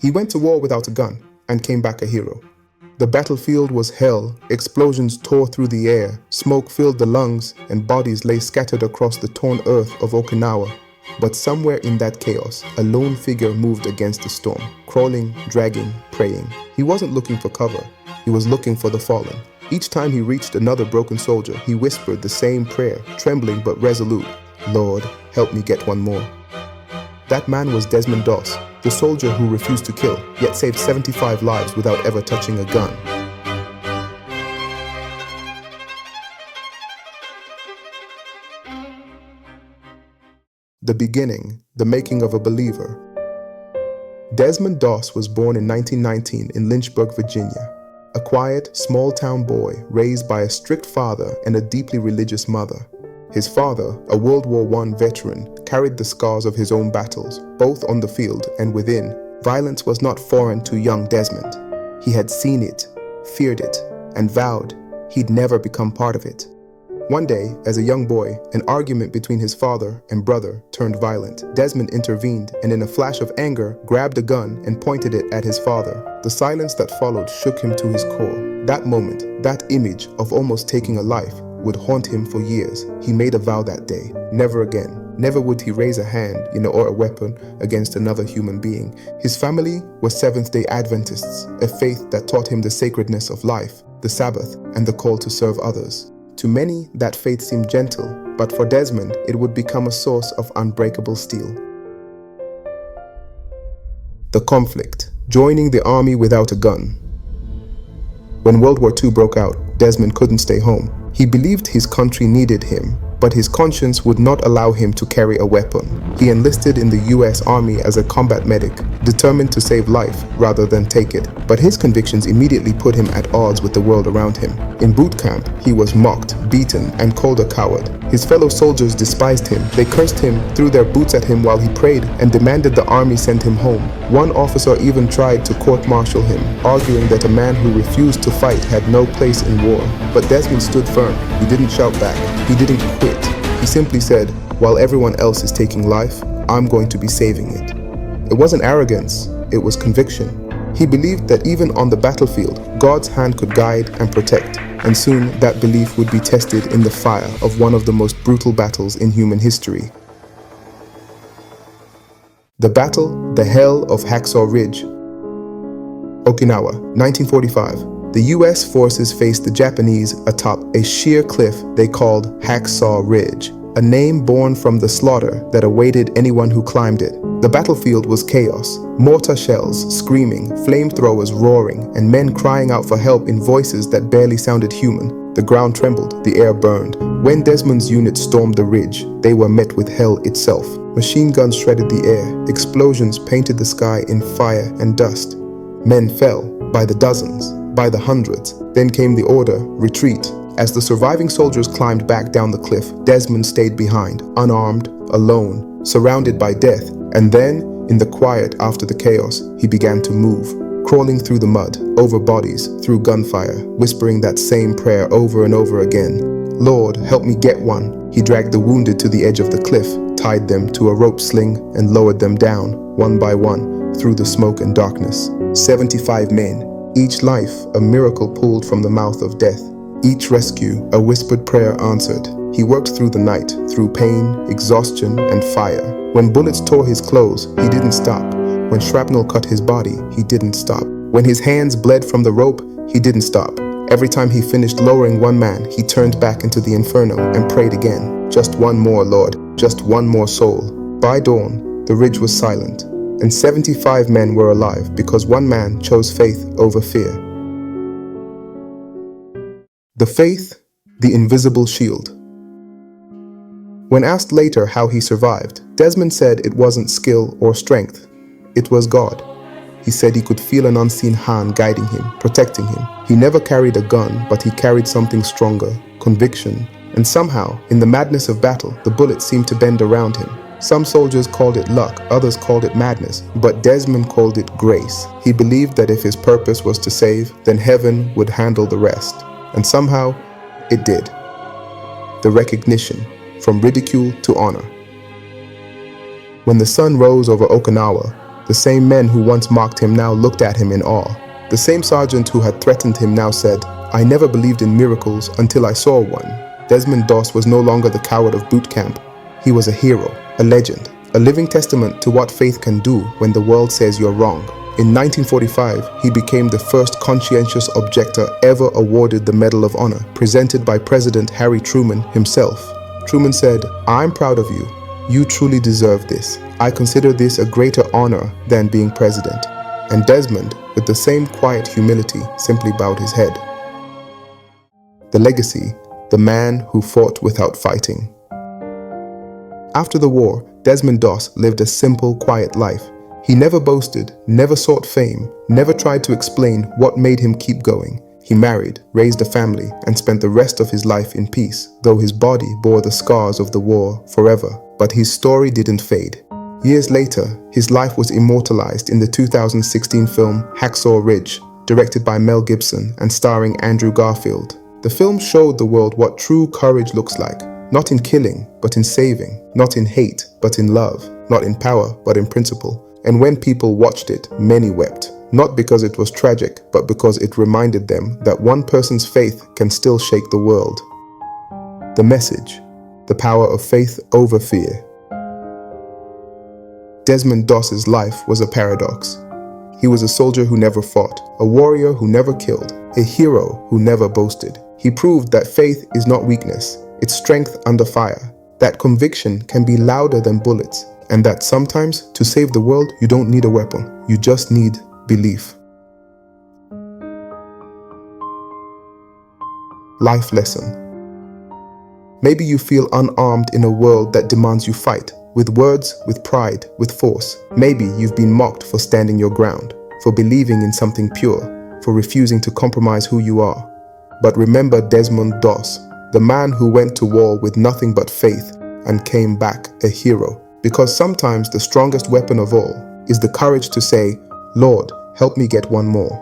He went to war without a gun and came back a hero. The battlefield was hell, explosions tore through the air, smoke filled the lungs, and bodies lay scattered across the torn earth of Okinawa. But somewhere in that chaos, a lone figure moved against the storm, crawling, dragging, praying. He wasn't looking for cover, he was looking for the fallen. Each time he reached another broken soldier, he whispered the same prayer, trembling but resolute, "Lord, help me get one more." That man was Desmond Doss, the soldier who refused to kill, yet saved 75 lives without ever touching a gun. The beginning, the making of a believer. Desmond Doss was born in 1919 in Lynchburg, Virginia. A quiet, small-town boy raised by a strict father and a deeply religious mother. His father, a World War I veteran, carried the scars of his own battles, both on the field and within. Violence was not foreign to young Desmond. He had seen it, feared it, and vowed he'd never become part of it. One day, as a young boy, an argument between his father and brother turned violent. Desmond intervened and in a flash of anger, grabbed a gun and pointed it at his father. The silence that followed shook him to his core. That moment, that image of almost taking a life, would haunt him for years. He made a vow that day, never again. Never would he raise a hand, or a weapon against another human being. His family were Seventh-day Adventists, a faith that taught him the sacredness of life, the Sabbath, and the call to serve others. To many, that faith seemed gentle, but for Desmond, it would become a source of unbreakable steel. The conflict, joining the army without a gun. When World War II broke out, Desmond couldn't stay home. He believed his country needed him, but his conscience would not allow him to carry a weapon. He enlisted in the US Army as a combat medic, determined to save life rather than take it. But his convictions immediately put him at odds with the world around him. In boot camp, he was mocked, beaten, and called a coward. His fellow soldiers despised him. They cursed him, threw their boots at him while he prayed, and demanded the army send him home. One officer even tried to court-martial him, arguing that a man who refused to fight had no place in war. But Desmond stood firm. He didn't shout back. He didn't quit. He simply said, "While everyone else is taking life, I'm going to be saving it." It wasn't arrogance, it was conviction. He believed that even on the battlefield, God's hand could guide and protect, and soon that belief would be tested in the fire of one of the most brutal battles in human history. The battle, the Hell of Hacksaw Ridge. Okinawa, 1945. The US forces faced the Japanese atop a sheer cliff they called Hacksaw Ridge, a name born from the slaughter that awaited anyone who climbed it. The battlefield was chaos, mortar shells screaming, flamethrowers roaring, and men crying out for help in voices that barely sounded human. The ground trembled, the air burned. When Desmond's unit stormed the ridge, they were met with hell itself. Machine guns shredded the air, explosions painted the sky in fire and dust. Men fell, by the dozens, by the hundreds. Then came the order, retreat. As the surviving soldiers climbed back down the cliff, Desmond stayed behind, unarmed, alone, surrounded by death. And then, in the quiet after the chaos, he began to move, crawling through the mud, over bodies, through gunfire, whispering that same prayer over and over again. "Lord, help me get one." He dragged the wounded to the edge of the cliff, tied them to a rope sling, and lowered them down, one by one, through the smoke and darkness. 75 men, each life a miracle pulled from the mouth of death. Each rescue a whispered prayer answered. He worked through the night, through pain, exhaustion, and fire. When bullets tore his clothes, he didn't stop. When shrapnel cut his body, he didn't stop. When his hands bled from the rope, he didn't stop. Every time he finished lowering one man, he turned back into the inferno and prayed again. "Just one more, Lord, just one more soul." By dawn, the ridge was silent, and 75 men were alive because one man chose faith over fear. The faith, the invisible shield. When asked later how he survived, Desmond said it wasn't skill or strength, it was God. He said he could feel an unseen hand guiding him, protecting him. He never carried a gun, but he carried something stronger, conviction. And somehow, in the madness of battle, the bullets seemed to bend around him. Some soldiers called it luck, others called it madness, but Desmond called it grace. He believed that if his purpose was to save, then heaven would handle the rest. And somehow, it did. The recognition, from ridicule to honor. When the sun rose over Okinawa, The same men who once mocked him now looked at him in awe. The same sergeant who had threatened him now said, "I never believed in miracles until I saw one." Desmond Doss was no longer the coward of boot camp. He was a hero, a legend, a living testament to what faith can do when the world says you're wrong. In 1945, he became the first conscientious objector ever awarded the Medal of Honor, presented by President Harry Truman himself. Truman said, "I'm proud of you. You truly deserve this. I consider this a greater honor than being president." And Desmond, with the same quiet humility, simply bowed his head. The legacy, the man who fought without fighting. After the war, Desmond Doss lived a simple, quiet life. He never boasted, never sought fame, never tried to explain what made him keep going. He married, raised a family, and spent the rest of his life in peace, though his body bore the scars of the war forever. But his story didn't fade. Years later, his life was immortalized in the 2016 film Hacksaw Ridge, directed by Mel Gibson and starring Andrew Garfield. The film showed the world what true courage looks like, not in killing, but in saving, not in hate, but in love, not in power, but in principle. And when people watched it, many wept, not because it was tragic, but because it reminded them that one person's faith can still shake the world. The message, the power of faith over fear. Desmond Doss's life was a paradox. He was a soldier who never fought, a warrior who never killed, a hero who never boasted. He proved that faith is not weakness, it's strength under fire, that conviction can be louder than bullets, and that sometimes, to save the world, you don't need a weapon, you just need belief. Life lesson. Maybe you feel unarmed in a world that demands you fight, with words, with pride, with force. Maybe you've been mocked for standing your ground, for believing in something pure, for refusing to compromise who you are. But remember Desmond Doss, the man who went to war with nothing but faith and came back a hero. Because sometimes the strongest weapon of all is the courage to say, "Lord, help me get one more."